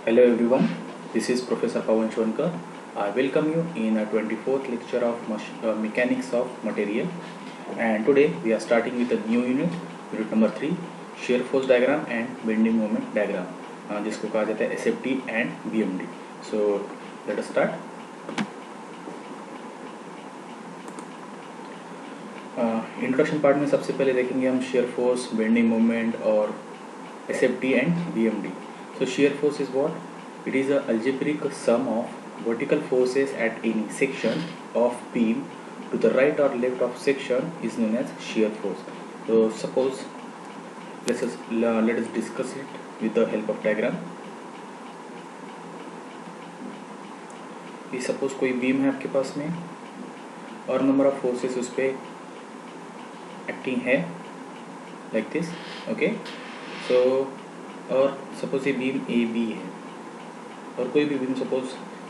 Hello everyone, this is Professor Pawan Shonkar. I welcome you in a 24th lecture of Mechanics of Material, and today we are starting with a new unit number 3, Shear Force Diagram and Bending Moment Diagram, जिसको कहा जाता है SFD and BMD. So let us start. Introduction part में सबसे पहले देखेंगे हम shear force, bending moment और SFD and BMD. So shear force is what? It is a algebraic sum of vertical forces at any section of beam to the right or left of section is known as shear force. So suppose let us discuss it with the help of diagram. ये suppose कोई beam है आपके पास में और number of forces उस पर acting है like this. Okay, सो और सपोज ये बीम ए बी है और कोई भी बीम सपोज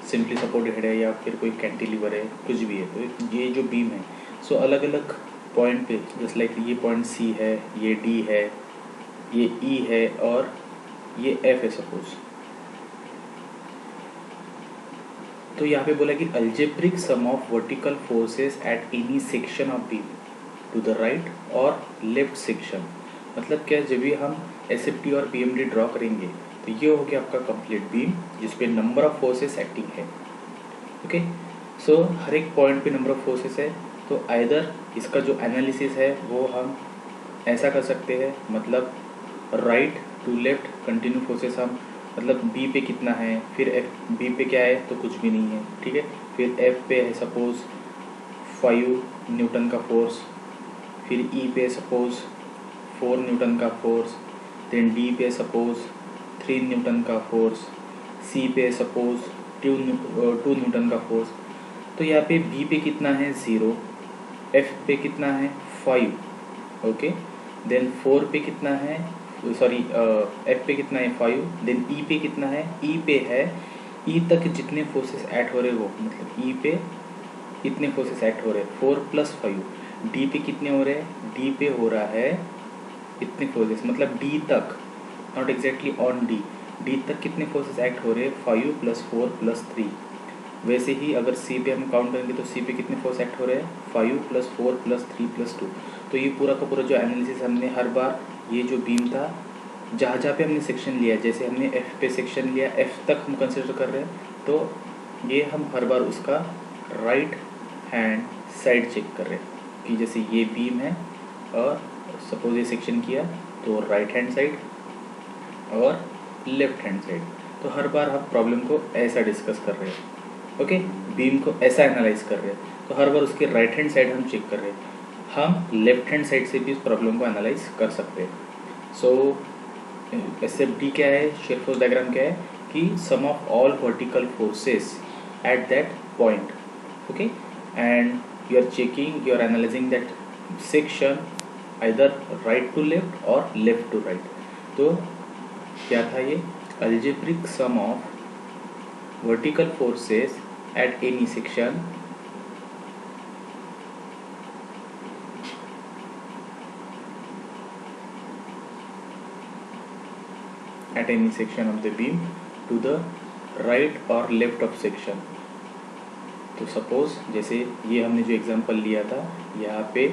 सिंपली सपोर्टेड है या फिर कोई कैंटिलीवर है, कुछ भी है. तो ये जो बीम है सो अलग अलग पॉइंट पे, जस्ट लाइक ये पॉइंट सी है, ये डी है, ये ई है और ये एफ है सपोज. तो यहाँ पे बोला कि algebraic sum of vertical forces at any section of beam to the right और लेफ्ट सेक्शन. मतलब क्या, जब भी हम एसएफडी और बीएमडी ड्रॉ करेंगे तो ये हो गया आपका कंप्लीट बीम जिसपे नंबर ऑफ फोर्सेस एक्टिंग है. ओके, सो हर एक पॉइंट पे नंबर ऑफ फोर्सेस है. तो आइदर इसका जो एनालिसिस है वो हम ऐसा कर सकते हैं, मतलब right to left continue forces हम, मतलब बी पे कितना है, फिर एफ बी पे क्या है तो कुछ भी नहीं है, ठीक है. फिर एफ पे है सपोज 5 न्यूटन का फोर्स, फिर ई पे सपोज 4 न्यूटन का फोर्स, देन डी पे सपोज 3 न्यूटन का फोर्स, सी पे सपोज 2 न्यूटन का फोर्स. तो यहाँ पे बी पे कितना है 0, एफ पे कितना है 5, ओके. देन 4 पे कितना है, सॉरी एफ पे कितना है 5, देन ई पे कितना है, ई पे है, ई तक जितने फोर्सेस ऐड हो रहे वो, मतलब ई पे इतने फोर्सेस ऐड हो रहे हैं 4 + 5. डी पे कितने हो रहे हैं, डी पे हो रहा है इतने फोर्सेस, मतलब डी तक, not exactly on D, D तक कितने फोर्सेस एक्ट हो रहे हैं 5 + 4 + 3. वैसे ही अगर सी पे हम काउंट करेंगे तो सी पे कितने फोर्स एक्ट हो रहे हैं 5 + 4 + 3 + 2. तो ये पूरा का पूरा जो एनालिसिस हमने हर बार, ये जो बीम था जहाँ जहाँ पे हमने सेक्शन लिया, जैसे हमने एफ पे सेक्शन लिया, एफ तक हम कंसिडर कर रहे हैं, तो ये हम हर बार उसका राइट हैंड साइड चेक कर रहे हैं कि जैसे ये बीम है और सपोज ये सेक्शन किया तो राइट हैंड साइड और लेफ्ट हैंड साइड. तो हर बार हम प्रॉब्लम को ऐसा डिस्कस कर रहे हैं, ओके. बीम को ऐसा एनालाइज कर रहे हैं, तो हर बार उसके राइट हैंड साइड हम चेक कर रहे हैं. हम लेफ्ट हैंड साइड से भी इस प्रॉब्लम को एनालाइज कर सकते हैं. सो एसएफडी क्या है, शेयर फोर्स डायग्राम क्या है कि sum of all vertical forces at that point, okay, and you are checking, you are analysing that section either right to left और लेफ्ट टू राइट. तो क्या था ये, algebraic sum of vertical forces at any section at any section of the beam to the right or left of section. तो suppose जैसे ये हमने जो एग्जांपल लिया था, यहाँ पे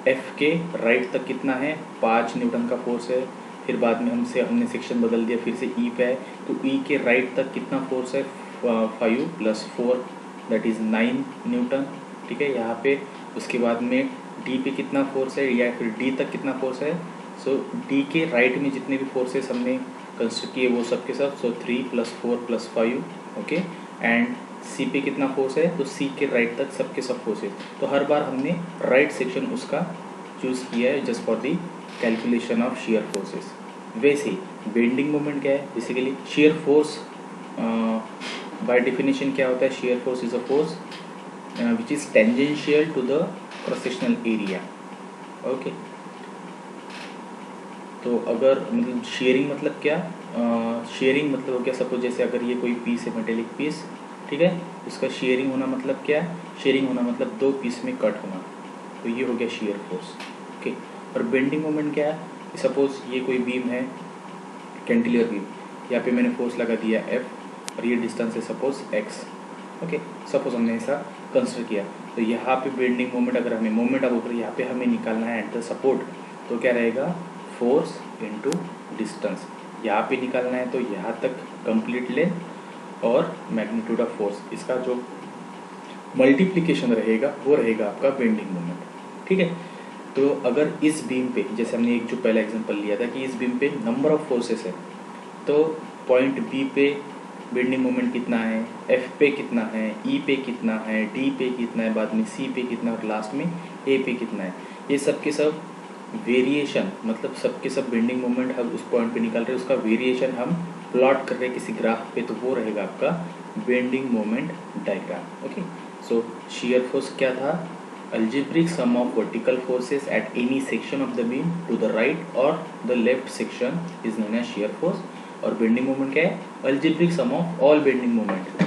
F के राइट तक कितना है 5 न्यूटन का फोर्स है, फिर बाद में हमने सेक्शन बदल दिया, फिर से E पे है, तो E के राइट तक कितना फोर्स है 5 + 4 दैट इज़ 9 न्यूटन, ठीक है. यहाँ पे उसके बाद में D पे कितना फोर्स है या फिर D तक कितना फोर्स है. सो D के राइट में जितने भी फोर्सेस हमने कंसिडर किए वो सब के सब, सो 3 + 4 + 5, ओके. एंड सी पे कितना फोर्स है, तो सी के राइट तक सब के सब फोर्सेस. तो हर बार हमने राइट सेक्शन उसका चूज़ किया है just for the calculation of shear forces. वैसे ही बेंडिंग मोमेंट क्या है, basically shear force by definition क्या होता है, shear force is a force which is tangential to the cross sectional area, okay. तो अगर मतलब शेयरिंग मतलब क्या, शेयरिंग मतलब हो गया, सपोज जैसे अगर ये कोई पीस है मेटेलिक पीस, ठीक है, इसका शेयरिंग होना मतलब क्या, शेयरिंग होना मतलब 2 पीस में कट होना, तो ये हो गया शेयर फोर्स, ओके. और बेंडिंग मोमेंट क्या है, सपोज ये कोई बीम है कैंटिलीवर बीम, यहाँ पे मैंने फोर्स लगा दिया F और ये डिस्टेंस है सपोज x। ओके, सपोज हमने ऐसा कंसिडर किया। तो यहाँ पे बेंडिंग मोमेंट, अगर हमें मोमेंट अब ऊपर यहाँ पे हमें निकालना है एट द सपोर्ट, तो क्या रहेगा, फोर्स इनटू डिस्टेंस। यहाँ पे निकालना है तो यहाँ तक कंप्लीट लेंथ और मैग्नीट्यूड ऑफ फोर्स, इसका जो मल्टीप्लिकेशन रहेगा वो रहेगा आपका बेंडिंग मोमेंट। ठीक है, तो अगर इस बीम पे, जैसे हमने एक जो पहला एग्जांपल लिया था कि इस बीम पे नंबर ऑफ फोर्सेस है, तो पॉइंट बी पे बेंडिंग मोमेंट कितना है, एफ पे कितना है, ई पे कितना है, डी पे कितना है, बाद में सी पे कितना है और लास्ट में ए पे कितना है, ये सब के सब वेरिएशन, मतलब सब के सब बेंडिंग मोमेंट हम उस पॉइंट पे निकाल रहे हैं, उसका वेरिएशन हम प्लॉट कर रहे हैं किसी ग्राफ पे, तो वो रहेगा आपका बेंडिंग मोमेंट डायग्राम। ओके, सो शियर फोर्स क्या था, algebraic sum of vertical forces at any section of the beam to the right or the left section is known as shear force। और बेंडिंग मोमेंट क्या है, algebraic sum of all bending moment,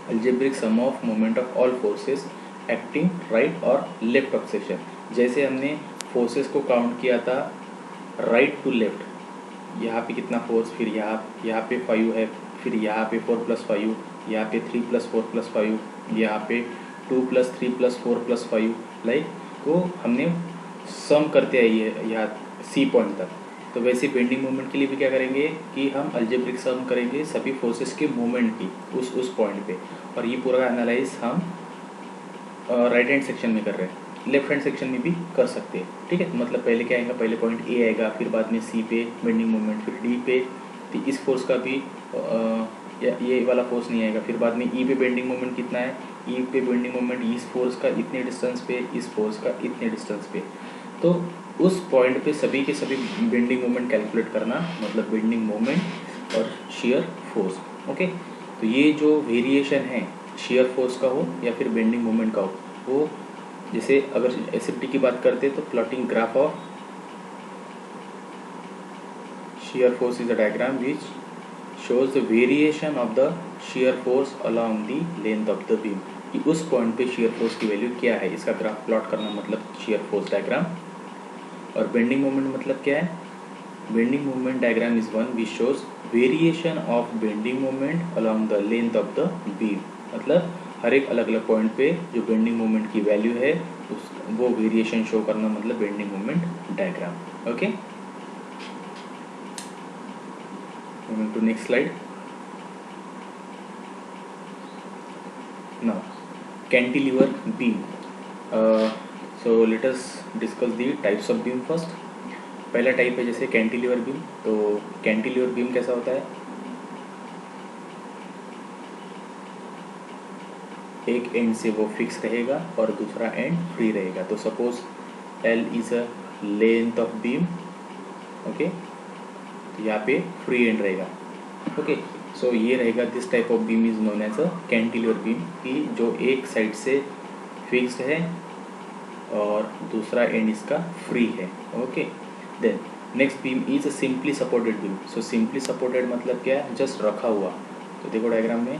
algebraic sum of moment of all forces acting right or left of section। जैसे हमने forces को count किया था right to left, यहाँ पे कितना फोर्स, फिर यहाँ पे 5 है, फिर यहाँ पे 4 + 5, यहाँ पे 3 + 4 + 5, यहाँ पे 2 + 3 + 4 + 5, लाइक को हमने सम करते आइए यहाँ सी पॉइंट तक। तो वैसे बेंडिंग मोमेंट के लिए भी क्या करेंगे कि हम अलजेब्रिक सम करेंगे सभी फोर्सेस के मोमेंट की उस पॉइंट पे, और ये पूरा एनालाइज हम राइट हैंड सेक्शन में कर रहे हैं, लेफ्ट हैंड सेक्शन में भी कर सकते हैं। ठीक है, मतलब पहले क्या आएगा, पहले पॉइंट ए आएगा, फिर बाद में सी पे बेंडिंग मोमेंट, फिर डी पे, तो इस फोर्स का भी ये वाला फोर्स नहीं आएगा, फिर बाद में ई पे बेंडिंग मोमेंट कितना है, ई पे बेंडिंग मोमेंट इस फोर्स का इतने डिस्टेंस पे, इस फोर्स का इतने डिस्टेंस पे, तो उस पॉइंट पे सभी के सभी बेंडिंग मोमेंट कैलकुलेट करना, मतलब बेंडिंग मोमेंट और शियर फोर्स। ओके, तो ये जो वेरिएशन है शियर फोर्स का हो या फिर बेंडिंग मोमेंट का हो, वो जैसे अगर एसएफटी की बात करते तो plotting graph of shear force is a diagram which shows the variation of the shear force along the length of the beam, कि उस पॉइंट पे shear force की वैल्यू क्या है, इसका ग्राफ प्लॉट करना मतलब shear force डायग्राम। और बेंडिंग मोमेंट मतलब क्या है, bending moment diagram is one which shows variation of bending moment along the length of the beam, मतलब हर एक अलग अलग पॉइंट पे जो बेंडिंग मोमेंट की वैल्यू है उस वो वेरिएशन शो करना मतलब bending moment diagram. Okay, moving to next slide। Now cantilever beam, so let us discuss the types of beam first। पहला टाइप है जैसे कैंटिलीवर बीम। तो कैंटिलीवर बीम कैसा होता है, एक एंड से वो फिक्स रहेगा और दूसरा एंड फ्री रहेगा। तो suppose L is a length of beam, okay, तो यहाँ पे फ्री एंड रहेगा। ओके, सो ये रहेगा, this type of beam is known as a cantilever beam, कि जो एक साइड से फिक्स्ड है और दूसरा एंड इसका फ्री है। Okay, then next beam is a simply supported beam. So simply supported मतलब क्या है, जस्ट रखा हुआ। तो देखो डायग्राम में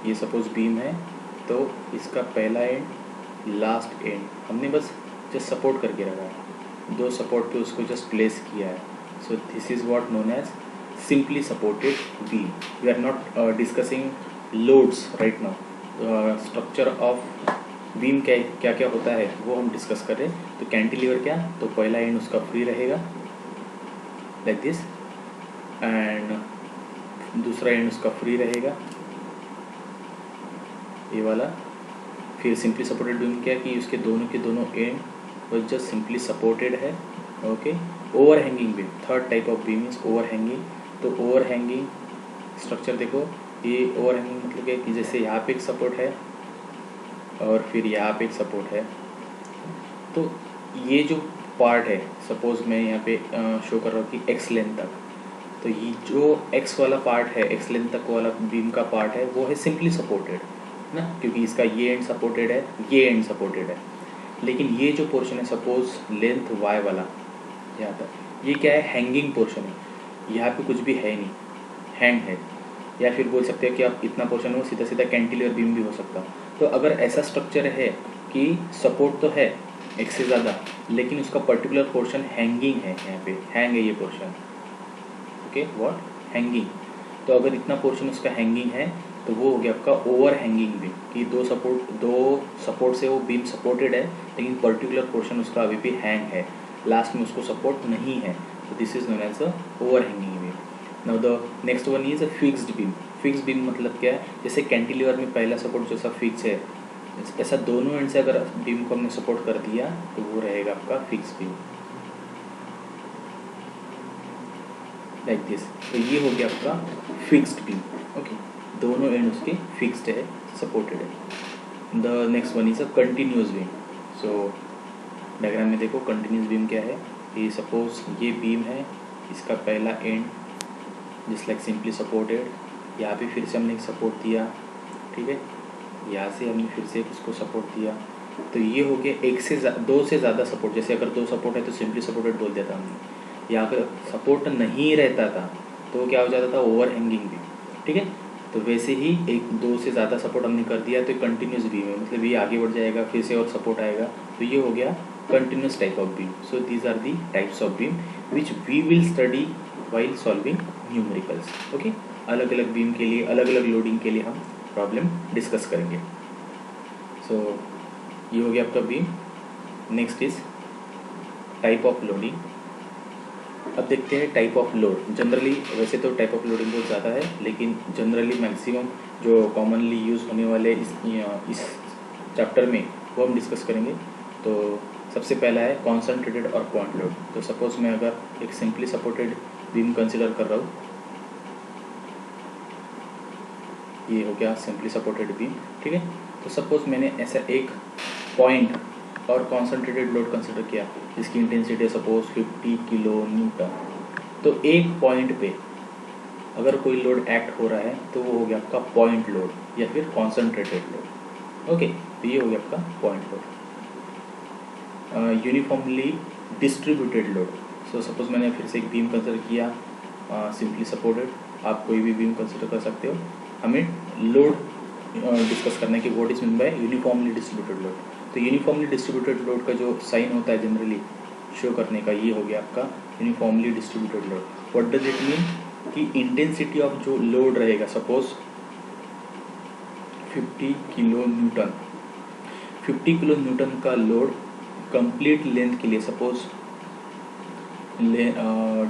ये सपोज बीम है, तो इसका पहला एंड लास्ट एंड हमने बस जस्ट सपोर्ट करके रखा है, दो सपोर्ट पे उसको जस्ट प्लेस किया है। So this is what known as simply supported beam. We are not discussing loads right now. Structure of beam क्या क्या होता है वो हम डिस्कस कर रहे हैं। तो कैंटिलीवर क्या, तो पहला एंड उसका फ्री रहेगा लाइक दिस, एंड दूसरा एंड उसका फ्री रहेगा ये वाला। फिर सिंपली सपोर्टेड बीम क्या कि उसके दोनों के दोनों एंड वो जस्ट सिंपली सपोर्टेड है। Okay, over hanging beam, third type of beam is over hanging. तो ओवर हैंगिंग स्ट्रक्चर देखो, ये ओवर हैंगिंग मतलब क्या कि जैसे यहाँ पे एक सपोर्ट है और फिर यहाँ पे एक सपोर्ट है, तो ये जो पार्ट है, सपोज मैं यहाँ पे शो कर रहा हूँ कि एक्स लेंथ तक, तो ये जो एक्स वाला पार्ट है, एक्स लेंथ तक वाला बीम का पार्ट है, वो है सिंपली सपोर्टेड ना, क्योंकि इसका ये एंड सपोर्टेड है, ये एंड सपोर्टेड है। लेकिन ये जो पोर्शन है सपोज लेंथ वाई वाला यहाँ तक, ये क्या है, हैंगिंग पोर्शन है, यहाँ पे कुछ भी है नहीं, हैंग है। या फिर बोल सकते हैं कि आप इतना पोर्शन हो सीधा सीधा कैंटिलीवर बीम भी हो सकता। तो अगर ऐसा स्ट्रक्चर है कि सपोर्ट तो है एक से ज़्यादा, लेकिन उसका पर्टिकुलर पोर्शन हैंगिंग है, यहाँ पे हैंग है ये पोर्शन, ओके व्हाट, हैंगिंग। तो अगर इतना पोर्शन उसका हैंगिंग है तो वो हो गया आपका ओवर हैंगिंग बीम, कि दो सपोर्ट से वो बीम सपोर्टेड है लेकिन पर्टिकुलर पोर्शन उसका अभी भी हैंग है, लास्ट में उसको सपोर्ट नहीं है, तो this is known as a over hanging beam. Now the next one is a fixed beam. Fixed beam मतलब क्या है, जैसे कैंटिलीवर में पहला सपोर्ट जैसा फिक्स है, ऐसा दोनों एंड से अगर बीम को हमने सपोर्ट कर दिया तो वो रहेगा आपका फिक्स बीम, लाइक दिस। तो ये हो गया आपका फिक्स्ड बीम, ओके, दोनों एंड उसके फिक्स्ड है, सपोर्टेड है। The next one is a continuous beam. So diagram में देखो कंटिन्यूस बीम क्या है, ये सपोज ये बीम है, इसका पहला and just like simply supported, यहाँ पे फिर से हमने एक सपोर्ट दिया, ठीक है, यहाँ से हमने फिर से उसको सपोर्ट दिया, तो ये हो गया एक से दो से ज़्यादा सपोर्ट। जैसे अगर दो सपोर्ट है तो सिंपली सपोर्टेड बोल देता हमने, या अगर सपोर्ट नहीं रहता था तो क्या हो जाता था, ओवर हैंगिंग बीम, ठीक है। तो वैसे ही एक दो से ज़्यादा सपोर्ट हमने कर दिया तो कंटिन्यूस बीम है, मतलब ये आगे बढ़ जाएगा, फिर से और सपोर्ट आएगा, तो ये हो गया continuous type of beam. So these are the types of beam which we will study while solving numericals, okay. अलग अलग बीम के लिए, अलग अलग लोडिंग के लिए हम प्रॉब्लम डिस्कस करेंगे। सो ये हो गया आपका beam. Next is type of loading. अब देखते हैं टाइप ऑफ लोड। जनरली वैसे तो टाइप ऑफ लोडिंग बहुत ज़्यादा है, लेकिन जनरली मैक्सिमम जो कॉमनली यूज़ होने वाले इस चैप्टर में वो हम डिस्कस करेंगे। तो सबसे पहला है कॉन्सनट्रेटेड और पॉइंट लोड। तो सपोज मैं अगर एक सिंपली सपोर्टेड बीम कंसिडर कर रहा हूँ, ये हो गया सिंपली सपोर्टेड बीम, ठीक है। तो सपोज मैंने ऐसा एक पॉइंट और कॉन्सनट्रेटेड लोड कंसिडर किया, जिसकी इंटेंसिटी है सपोज 50 किलो न्यूटन। तो एक पॉइंट पे अगर कोई लोड एक्ट हो रहा है तो वो हो गया आपका पॉइंट लोड या फिर कॉन्सनट्रेटेड लोड, ओके। तो ये हो गया आपका point load. Uniformly distributed load. So suppose मैंने फिर से एक बीम कंसिडर किया सिंपली सपोर्टेड, आप कोई भी बीम कंसिडर कर सकते हो। हमें लोड डिस्कस करना है कि what is mean by uniformly distributed load. तो यूनिफॉर्मली डिस्ट्रीब्यूटेड लोड का जो साइन होता है जनरली शो करने का, ये हो गया आपका uniformly distributed load. What does it mean, कि इंटेंसिटी ऑफ जो लोड रहेगा, suppose 50 kilo Newton, 50 kilo Newton का लोड कंप्लीट लेंथ के लिए, सपोज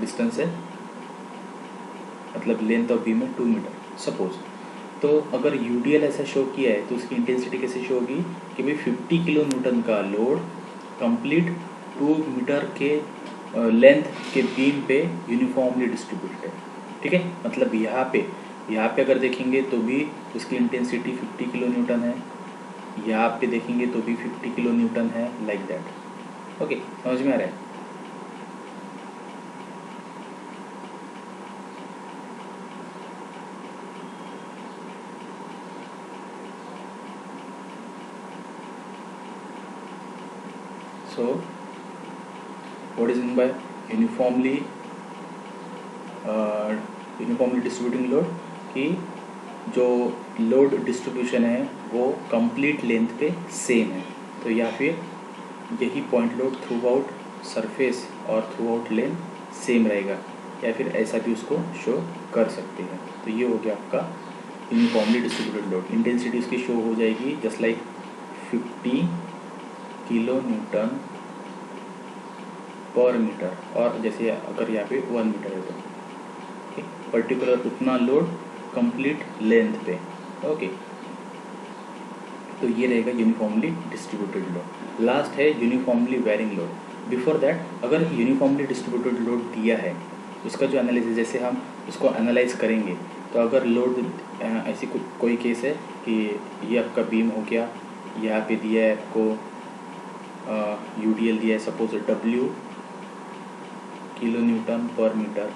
डिस्टेंस है, मतलब लेंथ ऑफ बीम है 2 मीटर सपोज। तो अगर यूडीएल ऐसा शो किया है तो उसकी इंटेंसिटी कैसे शो होगी कि भाई 50 किलो न्यूटन का लोड कंप्लीट 2 मीटर के लेंथ के बीम पे यूनिफॉर्मली डिस्ट्रीब्यूटेड है, ठीक है। मतलब यहाँ पे अगर देखेंगे तो भी उसकी इंटेंसिटी 50 किलो न्यूटन है, यहाँ पे देखेंगे तो भी 50 किलो न्यूटन है, लाइक दैट, ओके। समझ में आ रहा है। So what is meant by uniformly distributing load, कि जो लोड डिस्ट्रीब्यूशन है वो कंप्लीट लेंथ पे सेम है, तो या फिर यही point load through out surface और थ्रू आउट लेंथ सेम रहेगा, या फिर ऐसा भी उसको शो कर सकते हैं। तो ये हो गया आपका यूनिफॉर्मली डिस्ट्रीब्यूटेड लोड। इंटेंसिटी उसकी शो हो जाएगी just like 50 kilo newton per metre, और जैसे अगर यहाँ पे 1 मीटर है तो पर्टिकुलर उतना लोड कंप्लीट लेंथ पे, ओके। तो ये रहेगा यूनिफॉर्मली डिस्ट्रीब्यूटेड लोड। लास्ट है uniformly varying load. Before that अगर यूनिफॉर्मली डिस्ट्रीब्यूटेड लोड दिया है उसका जो एनालिसिस, जैसे हम उसको एनालाइज करेंगे, तो अगर लोड ऐसी कोई केस है कि ये आपका बीम हो गया, यहाँ पे दिया है आपको यूडीएल दिया है suppose W kilo newton per metre,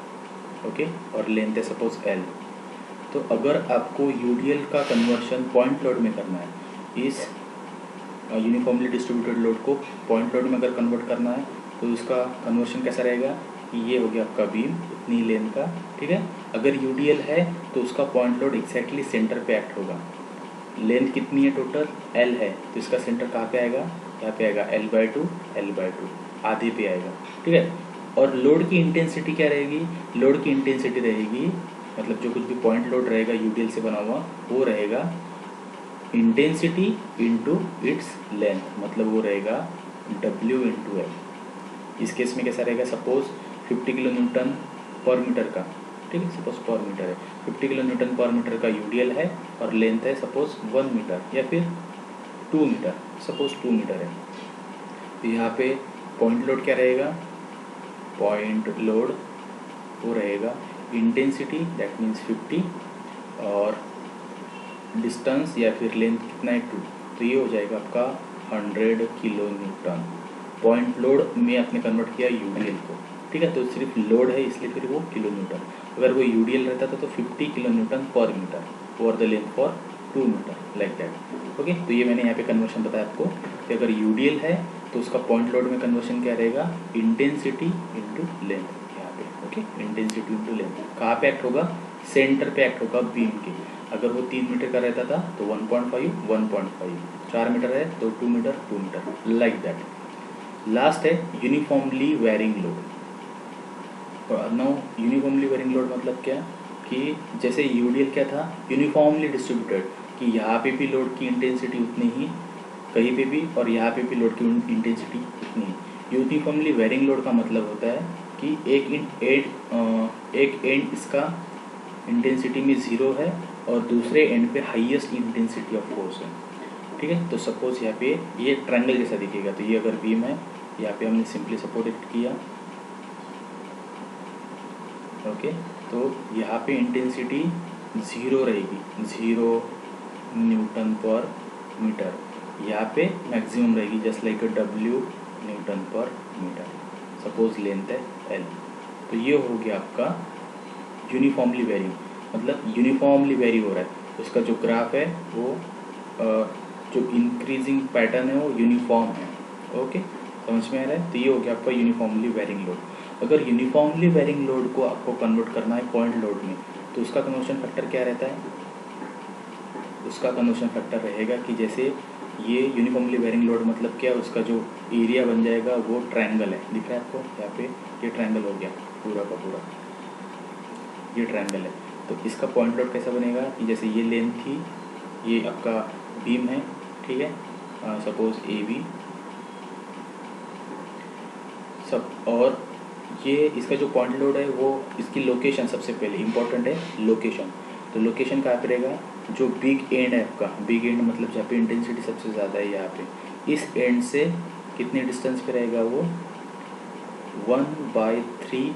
okay, और लेंथ है सपोज L। तो अगर आपको यूडीएल का कन्वर्शन पॉइंट लोड में करना है, इस यूनिफॉर्मली डिस्ट्रीब्यूटेड लोड को पॉइंट लोड में अगर कन्वर्ट करना है तो उसका कन्वर्शन कैसा रहेगा कि ये हो गया आपका बीम इतनी लेंथ का, ठीक है। अगर यूडीएल है तो उसका पॉइंट लोड एग्जैक्टली सेंटर पे एक्ट होगा। लेंथ कितनी है टोटल, L है, तो इसका सेंटर कहाँ पे आएगा, यहाँ पे आएगा L/2 L/2, आधे पे आएगा, ठीक है। और लोड की इंटेंसिटी क्या रहेगी, लोड की इंटेंसिटी रहेगी, मतलब जो कुछ भी पॉइंट लोड रहेगा यूडीएल से बना हुआ वो रहेगा इंटेंसिटी इंटू इट्स लेंथ, मतलब वो रहेगा W इंटू L। इस केस में कैसा रहेगा, suppose 50 kilo newton per metre का, ठीक है, सपोज पर मीटर है, 50 किलो न्यूटन पर मीटर का यूडीएल है और लेंथ है सपोज 1 मीटर या फिर 2 मीटर, सपोज 2 मीटर है। तो यहाँ पे पॉइंट लोड क्या रहेगा, पॉइंट लोड वो रहेगा इंटेंसिटी दैट मीन्स 50 और डिस्टेंस या फिर लेंथ कितना है 2, तो ये हो जाएगा आपका 100 किलो न्यूटन। पॉइंट लोड में आपने कन्वर्ट किया यूडीएल को, ठीक है, तो सिर्फ लोड है इसलिए फिर वो किलो न्यूटन। अगर वो यूडीएल रहता था तो 50 किलो न्यूटन पर मीटर और the length for 2 metre like that. Okay, तो ये मैंने यहाँ पे कन्वर्शन बताया आपको कि अगर यूडीएल है तो उसका पॉइंट लोड में कन्वर्शन क्या रहेगा, इंटेंसिटी इंटू लेंथ, यहाँ पे ओके, इंटेंसिटी इंटू लेंथ। कहाँ पे एक्ट होगा, सेंटर पे एक्ट होगा बीम के। अगर वो 3 मीटर का रहता था तो 1.5 1.5, 4 मीटर है तो 2 metre 2 metre like that. Last है uniformly varying load. Now uniformly varying load मतलब क्या, कि जैसे यूडीएल क्या था, यूनिफॉर्मली डिस्ट्रीब्यूटेड, कि यहाँ पे भी लोड की इंटेंसिटी उतनी ही कहीं पे भी और यहाँ पे भी लोड की इंटेंसिटी उतनी ही। यूनिफॉर्मली वेरिंग लोड का मतलब होता है कि एक एंड इसका इंटेंसिटी में 0 है और दूसरे एंड पे हाईएस्ट इंटेंसिटी ऑफ फोर्स है, ठीक है। तो सपोज यहाँ पे ये ट्रायंगल जैसा दिखेगा, तो ये अगर बीम है, यहाँ पे हमने सिंपली सपोर्ट किया, ओके, तो यहाँ पे इंटेंसिटी 0 रहेगी, 0 न्यूटन पर मीटर। यहाँ पे मैक्सिमम रहेगी just like W Newton per metre. Suppose length है L, तो ये हो गया आपका यूनिफॉर्मली वेरी, मतलब यूनिफॉर्मली वेरी हो रहा है। उसका जो ग्राफ है वो जो इंक्रीजिंग पैटर्न है वो यूनिफॉर्म है, ओके, समझ में आ रहा है। तो ये हो गया आपका यूनिफॉर्मली वेरिंग लोड। अगर यूनिफॉर्मली वेरिंग लोड को आपको कन्वर्ट करना है पॉइंट लोड में, तो उसका कन्वर्शन फैक्टर क्या रहता है, उसका कन्वर्शन फैक्टर रहेगा कि जैसे ये यूनिफॉर्मली वेरिंग लोड मतलब क्या, उसका जो एरिया बन जाएगा वो ट्रायंगल है, दिख रहा है आपको यहाँ पे, ये ट्रायंगल हो गया पूरा का पूरा, ये ट्रायंगल है। तो इसका पॉइंट लोड कैसा बनेगा कि जैसे ये लेंथ थी, ये आपका बीम है, ठीक है, सपोज AB सब, और ये इसका जो पॉइंट लोड है वो इसकी लोकेशन सबसे पहले इम्पोर्टेंट है, लोकेशन। तो लोकेशन कहाँ पे रहेगा, जो बिग एंड है आपका, बिग एंड मतलब जहाँ पे इंटेंसिटी सबसे ज़्यादा है, यहाँ पे इस एंड से कितने डिस्टेंस पे रहेगा वो 1/3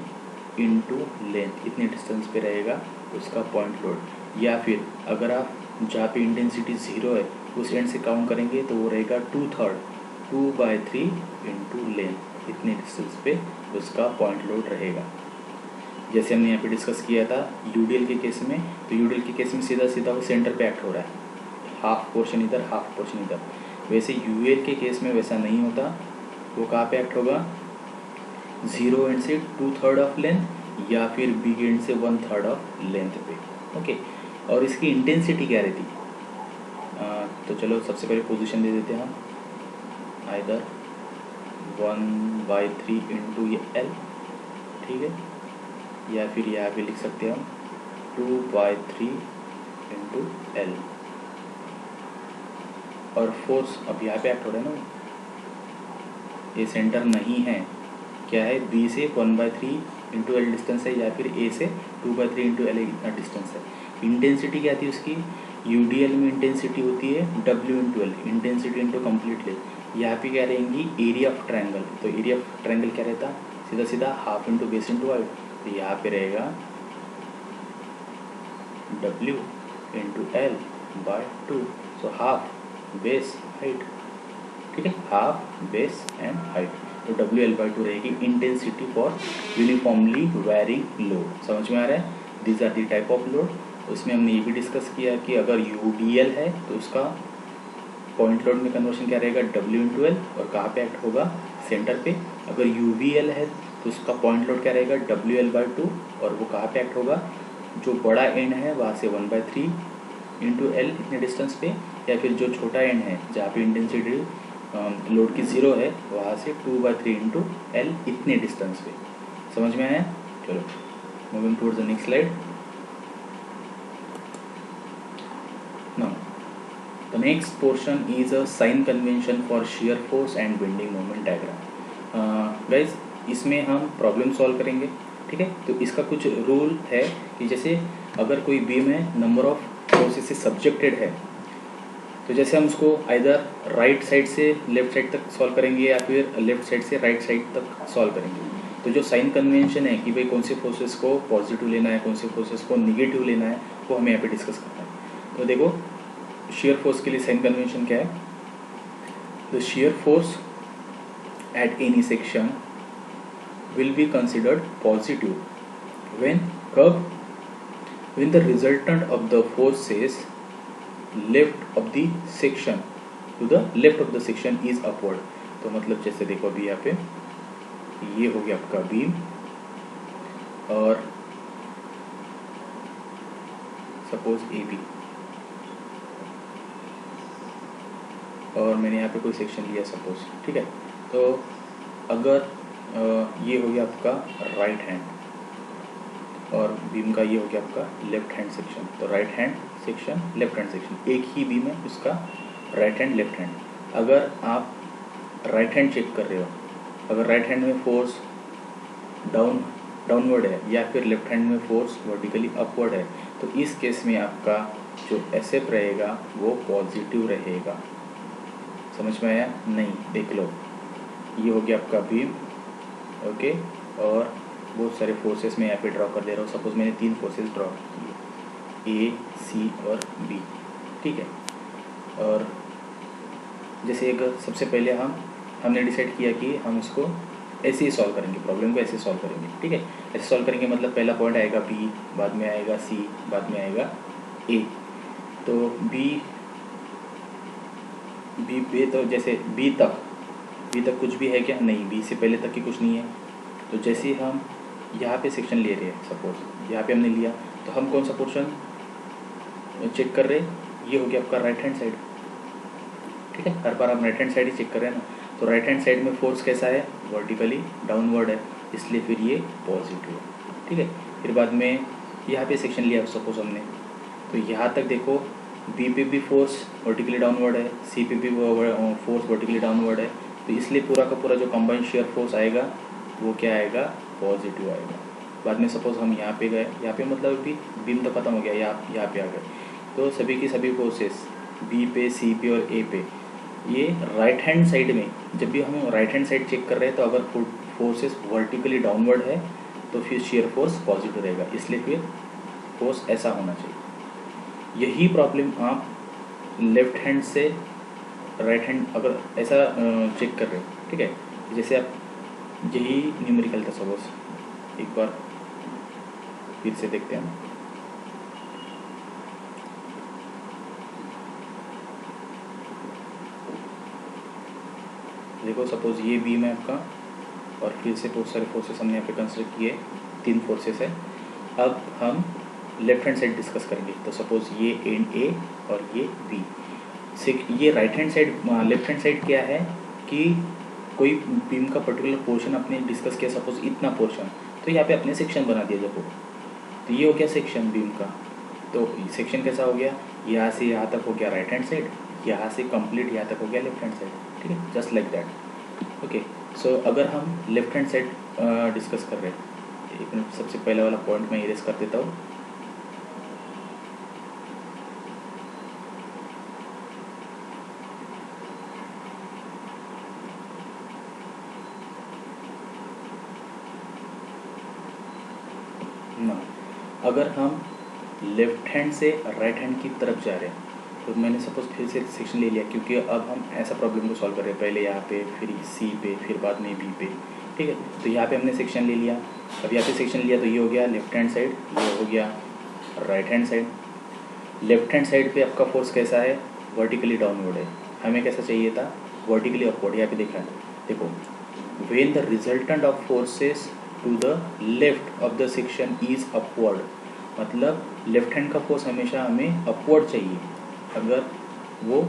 इंटू लेंथ, इतने डिस्टेंस पे रहेगा उसका पॉइंट लोड। या फिर अगर आप जहाँ पे इंटेंसिटी 0 है उस एंड से काउंट करेंगे तो वो रहेगा 2/3, 2/3 इंटू लेंथ, इतने डिस्टेंस पे उसका पॉइंट लोड रहेगा। जैसे हमने यहाँ पे डिस्कस किया था यूडीएल के केस में, तो यूडीएल के केस में सीधा सीधा वो सेंटर पे एक्ट हो रहा है, हाफ पोर्शन इधर हाफ पोर्शन इधर। वैसे यूएल के केस में वैसा नहीं होता, वो कहाँ पे एक्ट होगा, 0 एंड से 2/3 ऑफ लेंथ या फिर बिग एंड से 1/3 ऑफ लेंथ पे, ओके। और इसकी इंटेंसिटी क्या रहती, तो चलो सबसे पहले पोजीशन दे देते हैं हम, आइदर 1/3 इंटू L, ठीक है, या फिर यहाँ पे लिख सकते हैं हम 2/3 इंटू L। और फोर्स अब यहाँ पे एक्ट हो रहा है ना, ये सेंटर नहीं है, क्या है, B से 1/3 इंटू L डिस्टेंस है, या फिर A से 2/3 इंटू L इतना डिस्टेंस है। इंटेंसिटी क्या थी उसकी, यूडीएल में इंटेंसिटी होती है W into L, intensity into complete length. यहाँ पे क्या रहेंगी, एरिया ऑफ ट्रायंगल, तो एरिया ऑफ ट्रायंगल क्या रहता, सीधा सीधा half into base into height, तो यहाँ पे रहेगा W into L/2, so half base height, ठीक है, हाफ बेस एंड हाइट। तो WL/2 रहेगी intensity for uniformly varying load. समझ में आ रहा है, these are the type of load. उसमें हमने ये भी डिस्कस किया कि अगर यूडीएल है तो उसका पॉइंट लोड में कन्वर्शन क्या रहेगा, W इंटू L, और कहाँ पे एक्ट होगा, सेंटर पे। अगर यूवीएल है तो उसका पॉइंट लोड क्या रहेगा, WL/2, और वो कहाँ पे एक्ट होगा, जो बड़ा एंड है वहाँ से 1/3 इंटू L इतने डिस्टेंस पे, या फिर जो छोटा एंड है जहाँ पे इंटेंसिटी लोड की 0 है वहाँ से 2/3 इंटू एल इतने डिस्टेंस पे। समझ में आया? चलो moving towards the next slide. Now the next portion is a sign convention for shear force and bending moment diagram. Guys इसमें हम प्रॉब्लम सॉल्व करेंगे, ठीक है। तो इसका कुछ रूल है कि जैसे अगर कोई बीम है, नंबर ऑफ फोर्सेस से सब्जेक्टेड है, तो जैसे हम उसको आइदर राइट साइड से लेफ्ट साइड तक सॉल्व करेंगे या फिर लेफ्ट साइड से राइट साइड तक सॉल्व करेंगे। तो जो साइन कन्वेंशन है कि भाई कौन से फोर्सेस को पॉजिटिव लेना है, कौन से फोर्सेस को निगेटिव लेना है, वो हमें यहाँ पे डिस्कस करना है। तो देखो shear फोर्स के लिए साइन कन्वेंशन क्या है? The shear force at any section will be considered positive when the resultant of the forces left of the section to the left of the section is upward। तो मतलब जैसे देखो अभी यहाँ पे ये हो गया आपका बीम और सपोज ए बी, और मैंने यहाँ पे कोई सेक्शन लिया सपोज, ठीक है। तो अगर ये हो गया आपका राइट हैंड और बीम का ये हो गया आपका लेफ्ट हैंड सेक्शन, तो right hand section left hand section, एक ही बीम है उसका राइट हैंड लेफ्ट हैंड। अगर आप राइट हैंड चेक कर रहे हो, अगर राइट हैंड में फोर्स डाउनवर्ड है या फिर लेफ्ट हैंड में फोर्स वर्टिकली अपवर्ड है, तो इस केस में आपका जो एसएफ रहेगा वो पॉजिटिव रहेगा। समझ में आया? नहीं, देख लो ये हो गया आपका बीम, ओके, और बहुत सारे फोर्सेस मैं यहाँ पे ड्रॉ कर दे रहा हूँ। सपोज मैंने 3 फोर्सेस ड्रॉ किए, ए, सी और बी, ठीक है। और जैसे एक सबसे पहले हमने डिसाइड किया कि हम इसको ऐसे ही सॉल्व करेंगे, प्रॉब्लम को ऐसे सॉल्व करेंगे, ठीक है। ऐसे सॉल्व करेंगे मतलब पहला पॉइंट आएगा बी, बाद में आएगा सी, बाद में आएगा ए। तो बी पे तो जैसे बी तक कुछ भी है क्या? नहीं, बी से पहले तक की कुछ नहीं है। तो जैसे ही हम यहाँ पे सेक्शन ले रहे हैं, सपोज यहाँ पे हमने लिया, तो हम कौन सा पोर्शन चेक कर रहे हैं? ये हो गया आपका राइट हैंड साइड, ठीक है। हर बार हम राइट हैंड साइड ही चेक कर रहे हैं ना। तो राइट हैंड साइड में फोर्स कैसा है? वर्टिकली डाउनवर्ड है, इसलिए फिर ये पॉजिटिव है, ठीक है। फिर बाद में यहाँ पे सेक्शन लिया सपोज हमने, तो यहाँ तक देखो बी पे भी फोर्स वर्टिकली डाउनवर्ड है, सी पे भी फोर्स वर्टिकली डाउनवर्ड है, तो इसलिए पूरा का पूरा जो कंबाइंड शेयर फोर्स आएगा वो क्या आएगा? पॉजिटिव आएगा। बाद में सपोज हम यहाँ पे गए, यहाँ पे मतलब भी बीम तो खत्म हो गया, यहाँ पे आ गए, तो सभी की सभी फोर्सेस बी पे, सी पे और ए पे, ये राइट हैंड साइड में, जब भी हम राइट हैंड साइड चेक कर रहे हैं तो अगर फोर्सेस वर्टिकली डाउनवर्ड है तो फिर शेयर फोर्स पॉजिटिव रहेगा, इसलिए फिर फोर्स ऐसा होना चाहिए। यही प्रॉब्लम आप लेफ्ट हैंड से राइट हैंड अगर ऐसा चेक कर रहे हो, ठीक है, जैसे आप यही न्यूमेरिकल था सपोज, एक बार फिर से देखते हैं। देखो सपोज ये बीम है आपका, और फिर से बहुत सारे फोर्सेस हमने यहाँ पे कंसिडर किए, 3 फोर्सेस है। अब हम लेफ्ट हैंड साइड डिस्कस करेंगे। तो सपोज ये एंड ए और ये बी, ये right hand side, left hand side क्या है कि कोई बीम का पर्टिकुलर पोर्शन आपने डिस्कस किया, सपोज इतना पोर्शन, तो यहाँ पे अपने सेक्शन बना दिया देखो, तो ये हो गया सेक्शन बीम का। तो सेक्शन कैसा हो गया? यहाँ से यहाँ तक हो गया राइट हैंड साइड, यहाँ से कंप्लीट यहाँ तक हो गया लेफ्ट हैंड साइड, ठीक है, जस्ट लाइक दैट। ओके, सो अगर हम लेफ्ट हैंड साइड डिस्कस कर रहे हैं, एक मिनट, सबसे पहला वाला पॉइंट मैं इरेज कर देता हूँ। अगर हम लेफ्ट हैंड से राइट हैंड की तरफ जा रहे हैं, तो मैंने सपोज फिर से सेक्शन ले लिया, क्योंकि अब हम ऐसा प्रॉब्लम को सॉल्व कर रहे हैं, पहले यहाँ पे, फिर सी पे, फिर बाद में बी पे, ठीक है। तो यहाँ पे हमने सेक्शन ले लिया, अब यहाँ पे सेक्शन लिया तो ये हो गया लेफ्ट हैंड साइड, ये हो गया right hand side. Left hand side पे आपका फोर्स कैसा है? वर्टिकली डाउनवर्ड है, हमें कैसा चाहिए था? Vertically upward. यहाँ पे देखा है, देखो, when the resultant of forces to the left of the section is upward, मतलब लेफ्ट हैंड का फोर्स हमेशा हमें अपवर्ड चाहिए, अगर वो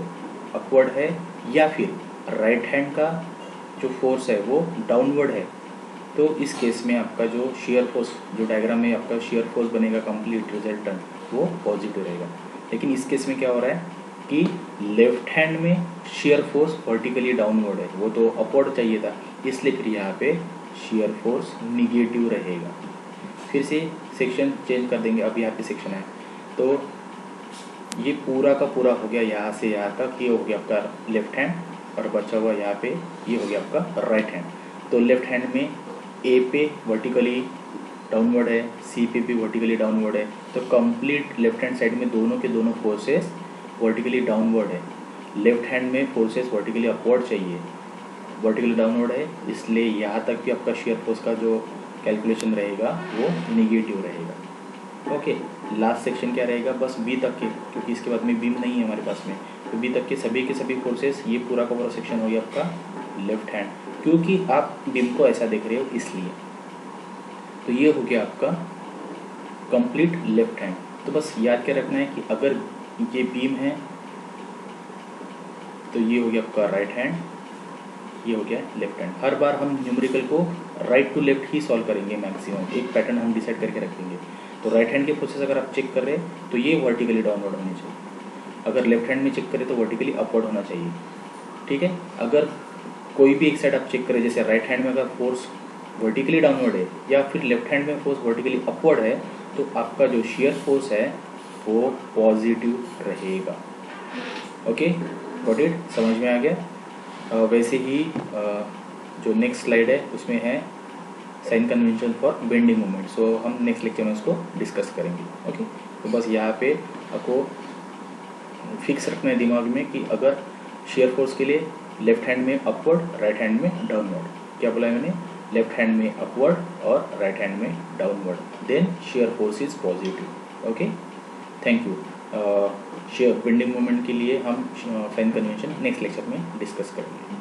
अपवर्ड है या फिर राइट हैंड का जो फोर्स है वो डाउनवर्ड है, तो इस केस में आपका जो शेयर फोर्स, जो डायग्राम में आपका शेयर फोर्स बनेगा कंप्लीट रिजल्टेंट, वो पॉजिटिव रहेगा। लेकिन इस केस में क्या हो रहा है कि लेफ्ट हैंड में शेयर फोर्स वर्टिकली डाउनवर्ड है, वो तो अपवर्ड चाहिए था, इसलिए फिर यहाँ पे शेयर फोर्स निगेटिव रहेगा। फिर से सेक्शन चेंज कर देंगे। अब यहाँ पे सेक्शन है तो ये पूरा का पूरा हो गया यहाँ से यहाँ तक, ये हो गया आपका लेफ्ट हैंड, और बचा हुआ यहाँ पे ये हो गया आपका राइट हैंड। तो लेफ्ट हैंड में ए पे वर्टिकली डाउनवर्ड है, सी पे भी वर्टिकली डाउनवर्ड है, तो कंप्लीट लेफ्ट हैंड साइड में दोनों के दोनों फोर्सेस वर्टिकली डाउनवर्ड है। लेफ्ट हैंड में फोर्सेस वर्टिकली अपवर्ड चाहिए, वर्टिकली डाउनवर्ड है, इसलिए यहाँ तक भी आपका शेयर फोर्स का जो कैलकुलेशन रहेगा वो निगेटिव रहेगा। ओके, लास्ट सेक्शन क्या रहेगा, बस बी तक के, क्योंकि इसके बाद में बीम नहीं है हमारे पास में, तो बी तक के सभी फोर्सेस, ये पूरा का पूरा सेक्शन हो गया आपका लेफ्ट हैंड, क्योंकि आप बीम को ऐसा देख रहे हो इसलिए। तो ये हो गया आपका कंप्लीट लेफ्ट हैंड। तो बस याद क्या रखना है कि अगर ये बीम है तो ये हो गया आपका राइट हैंड, ये हो गया लेफ्ट हैंड। हर बार हम न्यूमेरिकल को राइट टू लेफ्ट ही सॉल्व करेंगे मैक्सिमम, एक पैटर्न हम डिसाइड करके रखेंगे। तो राइट हैंड के फोर्सेस अगर आप चेक कर रहे हैं तो ये वर्टिकली डाउनवर्ड होने चाहिए, अगर लेफ्ट हैंड में चेक करें तो वर्टिकली अपवर्ड होना चाहिए। ठीक है, अगर कोई भी एक साइड आप चेक करें, जैसे राइट हैंड में अगर फोर्स वर्टिकली डाउनवर्ड है या फिर लेफ्ट हैंड में फोर्स वर्टिकली अपवर्ड है, तो आपका जो शेयर फोर्स है वो पॉजिटिव रहेगा। ओके, गॉट इट, समझ में आ गया। वैसे ही जो नेक्स्ट स्लाइड है उसमें है sign convention for bending moment, so हम नेक्स्ट लेक्चर में उसको डिस्कस करेंगे। ओके, तो बस यहाँ पे आपको फिक्स रखना है दिमाग में कि अगर शेयर फोर्स के लिए लेफ्ट हैंड में अपवर्ड, राइट हैंड में डाउनवर्ड, क्या बोला है मैंने, लेफ्ट हैंड में अपवर्ड और राइट हैंड में downward, then shear force is positive. Okay, thank you. Shear bending moment के लिए हम साइन कन्वेंशन नेक्स्ट लेक्चर में डिस्कस करेंगे।